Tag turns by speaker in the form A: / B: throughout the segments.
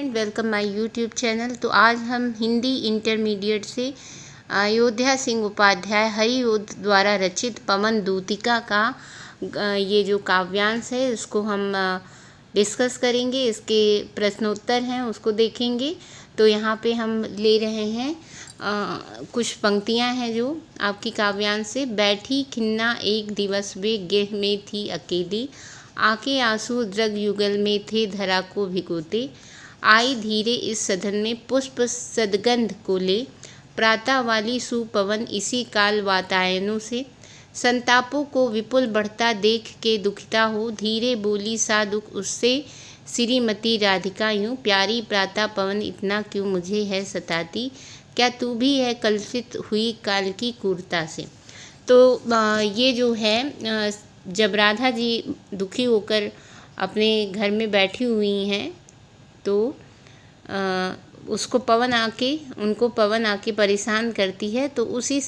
A: Friend, welcome my YouTube channel. तो आज हम हिंदी इंटरमीडिएट से अयोध्या सिंह उपाध्याय हरिओद द्वारा रचित पवन दूतिका का ये जो काव्यांश है इसको हम डिस्कस करेंगे। इसके प्रश्नोत्तर हैं उसको देखेंगे। तो यहाँ पे हम ले रहे हैं कुछ पंक्तियाँ हैं जो आपकी काव्यांश से। बैठी खिन्ना एक दिवस वे गेह में थी अकेली, आके आंसू द्रग युगल में थे धरा को भिगोते। आई धीरे इस सदन में पुष्प सदगंध को ले, प्रातः वाली सुपवन इसी काल वातायनों से। संतापों को विपुल बढ़ता देख के दुखिता हो, धीरे बोली सा दुख उससे श्रीमती राधिका यूं। प्यारी प्रातः पवन इतना क्यों मुझे है सताती, क्या तू भी है कलुषित हुई काल की क्रूरता से। तो ये जो है जब राधा जी दुखी होकर अपने घर में बैठी हुई हैं तो उनको पवन आके परेशान करती है। तो उसी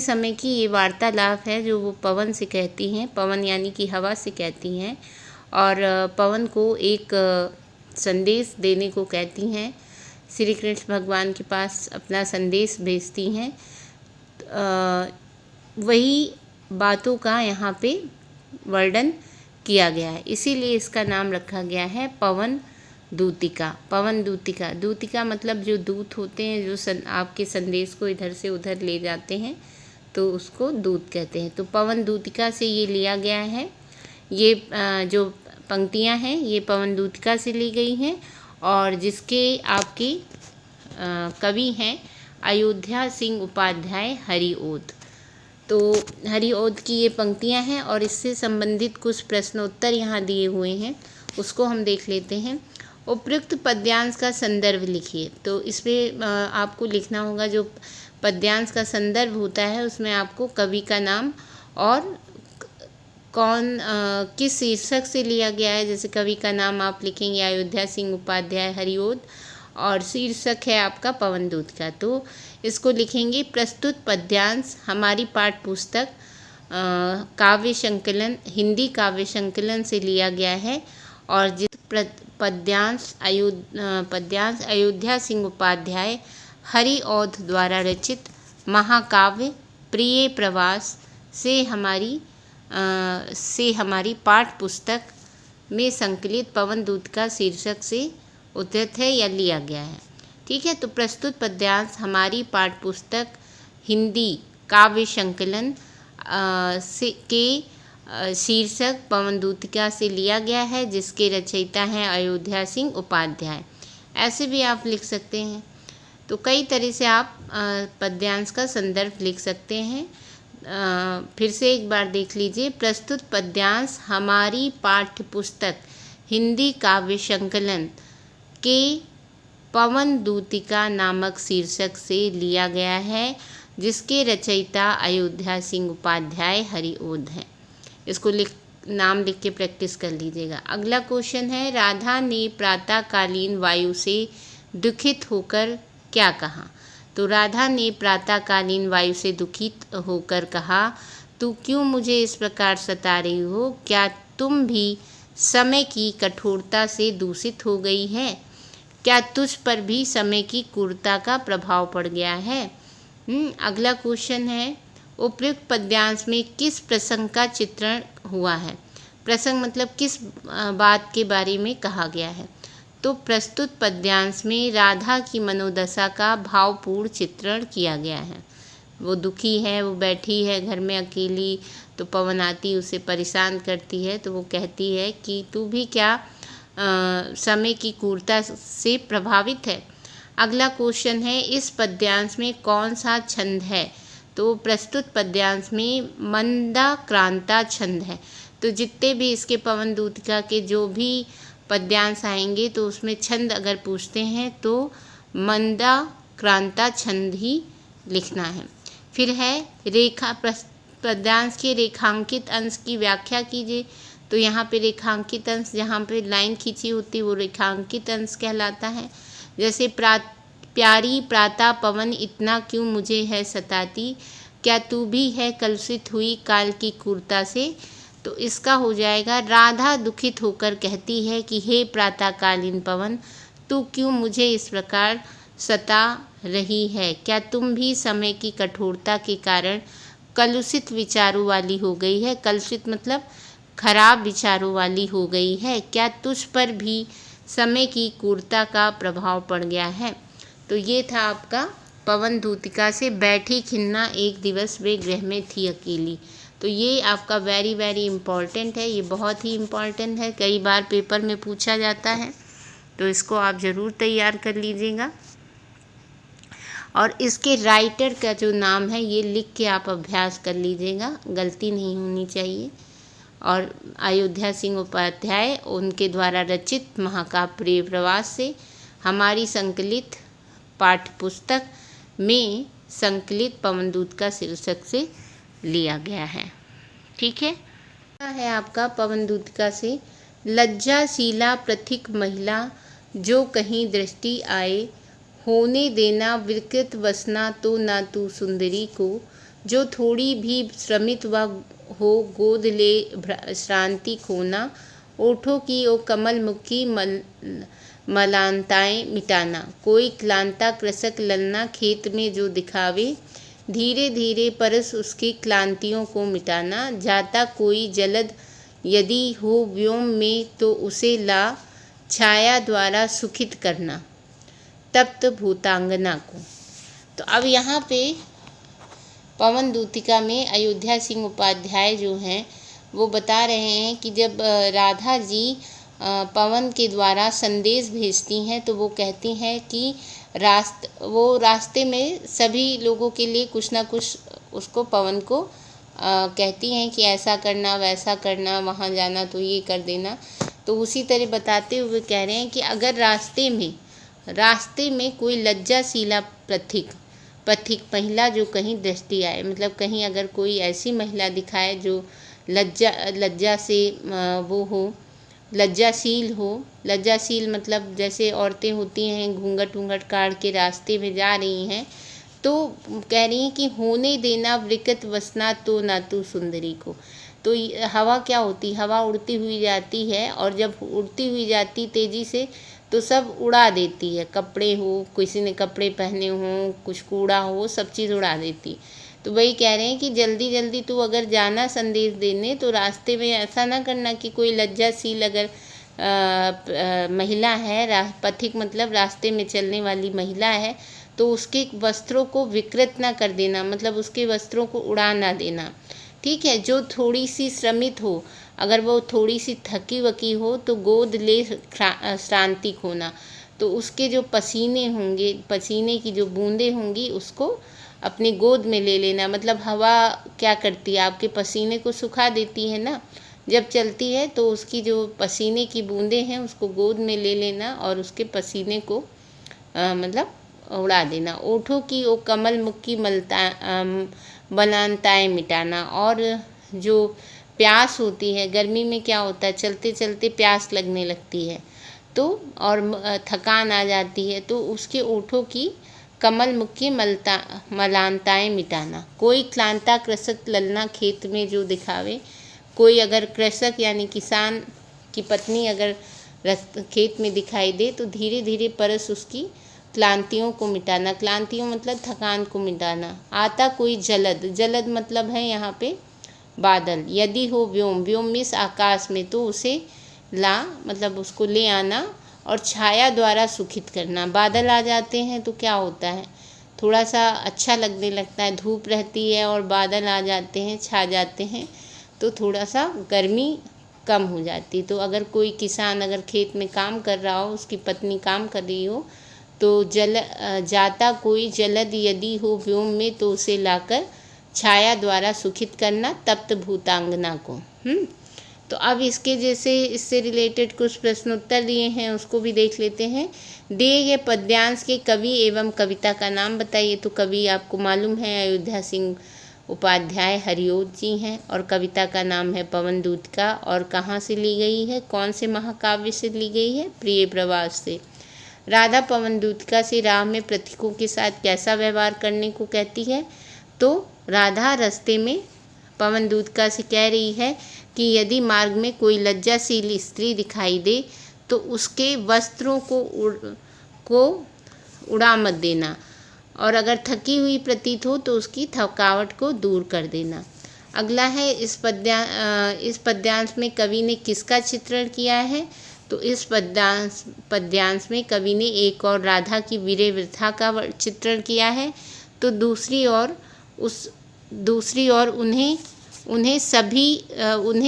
A: समय की ये वार्तालाप है जो वो पवन से कहती हैं। पवन यानी कि हवा से कहती हैं और पवन को एक संदेश देने को कहती हैं। श्री कृष्ण भगवान के पास अपना संदेश भेजती हैं। वही बातों का यहाँ पे वर्णन किया गया है, इसीलिए इसका नाम रखा गया है पवन दूतिका। पवन दूतिका, दूतिका मतलब जो दूत होते हैं जो आपके संदेश को इधर से उधर ले जाते हैं तो उसको दूत कहते हैं। तो पवन दूतिका से ये लिया गया है। ये जो पंक्तियाँ हैं ये पवन दूतिका से ली गई हैं और जिसके आपके कवि हैं अयोध्या सिंह उपाध्याय हरिओद। तो हरिओद की ये पंक्तियाँ हैं और इससे संबंधित कुछ प्रश्नोत्तर यहाँ दिए हुए हैं, उसको हम देख लेते हैं। उपयुक्त पद्यांश का संदर्भ लिखिए। तो इसमें आपको लिखना होगा जो पद्यांश का संदर्भ होता है उसमें आपको कवि का नाम और किस शीर्षक से लिया गया है। जैसे कवि का नाम आप लिखेंगे अयोध्या सिंह उपाध्याय हरिओद और शीर्षक है आपका पवन दूतिका। तो इसको लिखेंगे प्रस्तुत पद्यांश हमारी पाठ्य पुस्तक काव्य संकलन हिंदी काव्य संकलन से लिया गया है और जिस पद्यांश अयोध्या सिंह उपाध्याय हरिओद द्वारा रचित महाकाव्य प्रिय प्रवास से हमारी पाठ्य पुस्तक में संकलित पवन दूतिका शीर्षक से उद्धृत है या लिया गया है। ठीक है, तो प्रस्तुत पद्यांश हमारी पाठ्य पुस्तक हिंदी काव्य संकलन के शीर्षक पवन दूतिका से लिया गया है जिसके रचयिता हैं अयोध्या सिंह उपाध्याय। ऐसे भी आप लिख सकते हैं। तो कई तरह से आप पद्यांश का संदर्भ लिख सकते हैं। फिर से एक बार देख लीजिए। प्रस्तुत पद्यांश हमारी पाठ्य पुस्तक हिंदी काव्य संकलन के पवन दूतिका नामक शीर्षक से लिया गया है जिसके रचयिता अयोध्या सिंह उपाध्याय हरिओद हैं। इसको नाम लिख के प्रैक्टिस कर लीजिएगा। अगला क्वेश्चन है, राधा ने प्रातःकालीन वायु से दुखित होकर क्या कहा। तो राधा ने प्रातःकालीन वायु से दुखित होकर कहा, तू क्यों मुझे इस प्रकार सता रही हो, क्या तुम भी समय की कठोरता से दूषित हो गई है, क्या तुझ पर भी समय की क्रूरता का प्रभाव पड़ गया है। अगला क्वेश्चन है, उपयुक्त पद्यांश में किस प्रसंग का चित्रण हुआ है। प्रसंग मतलब किस बात के बारे में कहा गया है। तो प्रस्तुत पद्यांश में राधा की मनोदशा का भावपूर्ण चित्रण किया गया है। वो दुखी है, वो बैठी है घर में अकेली, तो पवन आती उसे परेशान करती है तो वो कहती है कि तू भी क्या समय की क्रूरता से प्रभावित है। अगला क्वेश्चन है, इस पद्यांश में कौन सा छंद है। तो प्रस्तुत पद्यांश में मंदाक्रांता छंद है। तो जितने भी इसके पवन दूतिका के जो भी पद्यांश आएंगे तो उसमें छंद अगर पूछते हैं तो मंदाक्रांता छंद ही लिखना है। फिर है पद्यांश के रेखांकित अंश की व्याख्या कीजिए। तो यहाँ पे रेखांकित अंश जहाँ पे लाइन खींची होती है वो रेखांकित अंश कहलाता है। जैसे प्यारी प्रातः पवन इतना क्यों मुझे है सताती, क्या तू भी है कलुषित हुई काल की क्रूरता से। तो इसका हो जाएगा, राधा दुखित होकर कहती है कि हे प्रातःकालीन पवन, तू क्यों मुझे इस प्रकार सता रही है? क्या तुम भी समय की कठोरता के कारण कलुषित विचारों वाली हो गई है? कलुषित मतलब खराब विचारों वाली हो गई है? क्या तुझ पर भी समय की क्रूरता का प्रभाव पड़ गया है? तो ये था आपका पवन दूतिका से, बैठी खिन्ना एक दिवस वे गृह में थी अकेली। तो ये आपका वेरी वेरी इम्पॉर्टेंट है, ये बहुत ही इम्पॉर्टेंट है, कई बार पेपर में पूछा जाता है, तो इसको आप ज़रूर तैयार कर लीजिएगा। और इसके राइटर का जो नाम है ये लिख के आप अभ्यास कर लीजिएगा, गलती नहीं होनी चाहिए। और अयोध्या सिंह उपाध्याय, उनके द्वारा रचित महाकाव्य प्रिय प्रवास से हमारी संकलित पाठ्य पुस्तक में संकलित पवन दूत का शीर्षक से लिया गया है। ठीक है आपका पवन दूतिका से, लज्जाशीला प्रथिक महिला जो कहीं दृष्टि आए, होने देना विकृत वसना तो ना तू सुंदरी को, जो थोड़ी भी श्रमित व हो गोद ले श्रांति खोना, ओठों की ओ कमल मुखी मलानताएं मिटाना, कोई क्लांता कृषक ललना खेत में जो दिखावे, धीरे धीरे परस उसकी क्लांतियों को मिटाना, जाता कोई जलद यदि हो व्योम में तो उसे ला छाया द्वारा सुखित करना, तप्त भूतांगना को। तो अब यहाँ पे पवन दूतिका में अयोध्या सिंह उपाध्याय जो हैं वो बता रहे हैं कि जब राधा जी पवन के द्वारा संदेश भेजती हैं तो वो कहती हैं कि रास्ते में सभी लोगों के लिए कुछ ना कुछ उसको पवन को कहती हैं कि ऐसा करना वैसा करना, वहाँ जाना तो ये कर देना। तो उसी तरह बताते हुए कह रहे हैं कि अगर रास्ते में कोई लज्जाशीला पथिक महिला जो कहीं दृष्टि आए, मतलब कहीं अगर कोई ऐसी महिला दिखाए जो लज्जा से वो हो, लज्जाशील मतलब जैसे औरतें होती हैं घूंघट वूंघट काढ़ के रास्ते में जा रही हैं, तो कह रही हैं कि होने देना विकृत वसना तो ना तू सुंदरी को। तो हवा क्या होती, हवा उड़ती हुई जाती है, और जब उड़ती हुई जाती तेज़ी से तो सब उड़ा देती है, कपड़े हो, किसी ने कपड़े पहने हों, कुछ कूड़ा हो, सब चीज़ उड़ा देती। तो वही कह रहे हैं कि जल्दी जल्दी तू अगर जाना संदेश देने तो रास्ते में ऐसा ना करना कि कोई लज्जाशील अगर महिला है, पथिक मतलब रास्ते में चलने वाली महिला है, तो उसके वस्त्रों को विकृत ना कर देना, मतलब उसके वस्त्रों को उड़ा ना देना। ठीक है, जो थोड़ी सी श्रमित हो, अगर वो थोड़ी सी थकी वकी हो तो गोद ले श्रांति खोना, तो उसके जो पसीने होंगे, पसीने की जो बूंदें होंगी उसको अपनी गोद में ले लेना। मतलब हवा क्या करती है, आपके पसीने को सुखा देती है ना जब चलती है, तो उसकी जो पसीने की बूंदें हैं उसको गोद में ले लेना और उसके पसीने को मतलब उड़ा देना। ओठों की ओ कमल मुख की मलानताएं मिटाना, और जो प्यास होती है, गर्मी में क्या होता है, चलते चलते प्यास लगने लगती है तो, और थकान आ जाती है, तो उसके ओठों की कमल मुख की मलानताएं मिटाना। कोई क्लांता कृषक ललना खेत में जो दिखावे, कोई अगर कृषक यानी किसान की पत्नी अगर खेत में दिखाई दे तो धीरे धीरे परस उसकी क्लांतियों को मिटाना। क्लांतियों मतलब थकान को मिटाना। आता कोई जलद मतलब है यहाँ पे बादल। यदि हो व्योम मीन्स आकाश में, तो उसे ला मतलब उसको ले आना, और छाया द्वारा सुखित करना। बादल आ जाते हैं तो क्या होता है, थोड़ा सा अच्छा लगने लगता है, धूप रहती है और बादल आ जाते हैं, छा जाते हैं, तो थोड़ा सा गर्मी कम हो जाती। तो अगर कोई किसान अगर खेत में काम कर रहा हो, उसकी पत्नी काम कर रही हो, तो जाता कोई जलद यदि हो व्योम में, तो उसे लाकर छाया द्वारा सुखित करना, तप्त भूतांगना को। तो अब इसके जैसे इससे रिलेटेड कुछ प्रश्नोत्तर दिए हैं उसको भी देख लेते हैं। दिए गए पद्यांश के कवि एवं कविता का नाम बताइए। तो कवि आपको मालूम है अयोध्या सिंह उपाध्याय हरिओत जी हैं, और कविता का नाम है पवन दूतिका, और कहाँ से ली गई है, कौन से महाकाव्य से ली गई है, प्रिय प्रवास से। राधा पवन दूतिका से राह में प्रतीकों के साथ कैसा व्यवहार करने को कहती है। तो राधा रास्ते में पवन दूतिका से कह रही है कि यदि मार्ग में कोई लज्जाशील स्त्री दिखाई दे तो उसके वस्त्रों को उड़ा मत देना, और अगर थकी हुई प्रतीत हो तो उसकी थकावट को दूर कर देना। अगला है, इस पद्यांश में कवि ने किसका चित्रण किया है? तो इस पद्यांश में कवि ने एक और राधा की वीरे वृथा का चित्रण किया है, तो दूसरी ओर उन्हें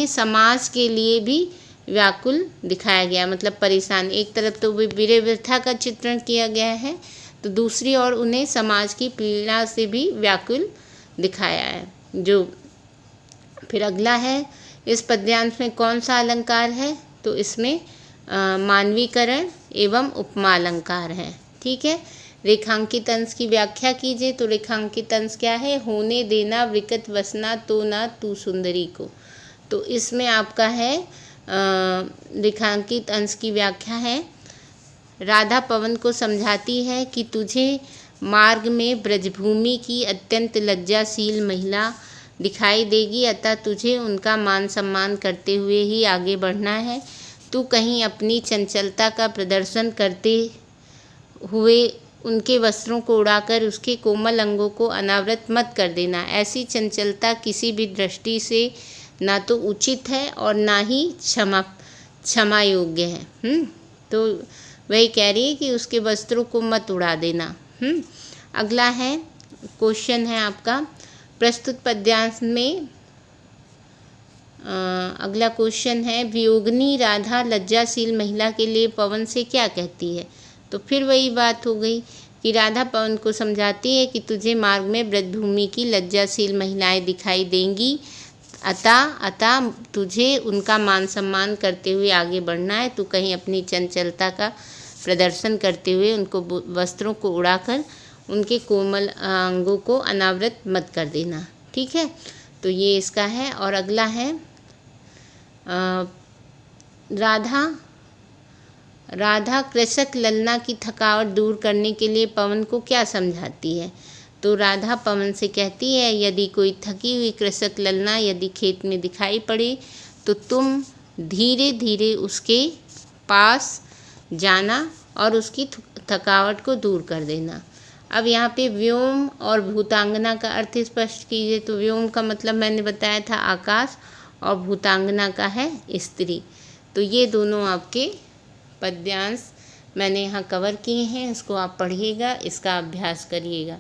A: समाज के लिए भी व्याकुल दिखाया गया, मतलब परेशान। एक तरफ तो वीरे वृथा का चित्रण किया गया है, तो दूसरी ओर उन्हें समाज की पीड़ा से भी व्याकुल दिखाया है। फिर अगला है, इस पद्यांश में कौन सा अलंकार है? तो इसमें मानवीकरण एवं उपमा अलंकार है। ठीक है। रेखांकित अंश की व्याख्या कीजिए। तो रेखांकित अंश क्या है? होने देना विकट वसना तो ना तू सुंदरी को। तो इसमें आपका है रेखांकित अंश की व्याख्या है, राधा पवन को समझाती है कि तुझे मार्ग में ब्रजभूमि की अत्यंत लज्जाशील महिला दिखाई देगी, अतः तुझे उनका मान सम्मान करते हुए ही आगे बढ़ना है। तू कहीं अपनी चंचलता का प्रदर्शन करते हुए उनके वस्त्रों को उड़ाकर उसके कोमल अंगों को अनावृत मत कर देना। ऐसी चंचलता किसी भी दृष्टि से ना तो उचित है और ना ही क्षमा योग्य है। तो वही कह रही है कि उसके वस्त्रों को मत उड़ा देना। अगला है, क्वेश्चन है आपका, प्रस्तुत पद्यांश में अगला क्वेश्चन है, वियोगिनी राधा लज्जाशील महिला के लिए पवन से क्या कहती है? तो फिर वही बात हो गई कि राधा पवन को समझाती है कि तुझे मार्ग में ब्रजभूमि की लज्जाशील महिलाएं दिखाई देंगी, अतः तुझे उनका मान सम्मान करते हुए आगे बढ़ना है। तू कहीं अपनी चंचलता का प्रदर्शन करते हुए उनको वस्त्रों को उड़ाकर उनके कोमल अंगों को अनावृत मत कर देना। ठीक है, तो ये इसका है। और अगला है, राधा कृषक ललना की थकावट दूर करने के लिए पवन को क्या समझाती है? तो राधा पवन से कहती है, यदि कोई थकी हुई कृषक ललना यदि खेत में दिखाई पड़े तो तुम धीरे धीरे उसके पास जाना और उसकी थकावट को दूर कर देना। अब यहाँ पे व्योम और भूतांगना का अर्थ स्पष्ट कीजिए। तो व्योम का मतलब मैंने बताया था आकाश, और भूतांगना का है स्त्री। तो ये दोनों आपके पद्यांश मैंने यहाँ कवर किए हैं, इसको आप पढ़िएगा, इसका अभ्यास करिएगा।